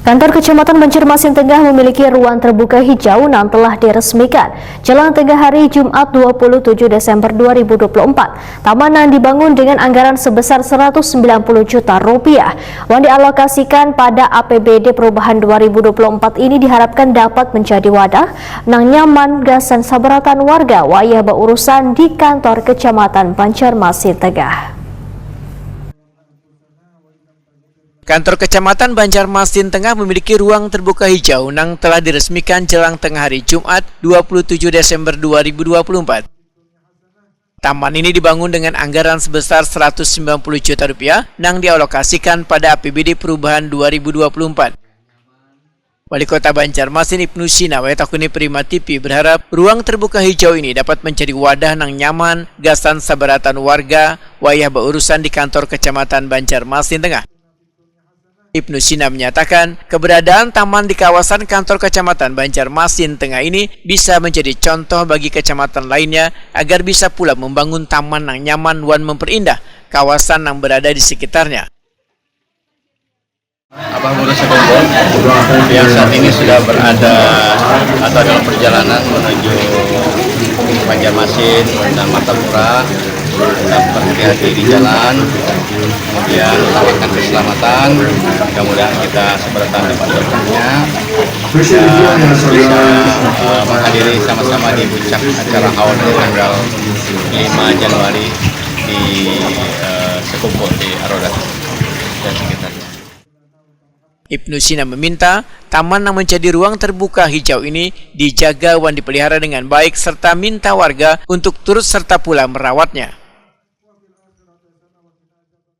Kantor Kecamatan Banjarmasin Tengah memiliki ruang terbuka hijau yang telah diresmikan jelang tengah hari Jumat 27 Desember 2024. Taman yang dibangun dengan anggaran sebesar 190 juta rupiah yang dialokasikan pada APBD Perubahan 2024 ini diharapkan dapat menjadi wadah nang nyaman gasan sabaratan warga wayah berurusan di kantor Kecamatan Banjarmasin Tengah. Kantor Kecamatan Banjarmasin Tengah memiliki ruang terbuka hijau yang telah diresmikan jelang tengah hari Jumat 27 Desember 2024. Taman ini dibangun dengan anggaran sebesar 190 juta rupiah yang dialokasikan pada APBD Perubahan 2024. Wali Kota Banjarmasin Ibnu Sina Takuni Prima TV berharap ruang terbuka hijau ini dapat menjadi wadah yang nyaman gasan sabaratan warga wayah berurusan di kantor Kecamatan Banjarmasin Tengah. Ibnu Sina menyatakan keberadaan taman di kawasan kantor Kecamatan Banjarmasin Tengah ini bisa menjadi contoh bagi kecamatan lainnya agar bisa pula membangun taman yang nyaman dan memperindah kawasan yang berada di sekitarnya. Abang Muda Sekompol yang saat ini sudah berada atau dalam perjalanan menuju Banjarmasin dan Martapura, tetap berhati-hati di jalan, kemudian utamakan keselamatan, kemudian kita seberatan dapat berkahnya dan bisa menghadiri sama-sama di puncak acara haul tanggal 5 Januari di Sekompol di Arodat dan sekitarnya. Ibnu Sina meminta taman yang menjadi ruang terbuka hijau ini dijaga dan dipelihara dengan baik serta minta warga untuk turut serta pula merawatnya.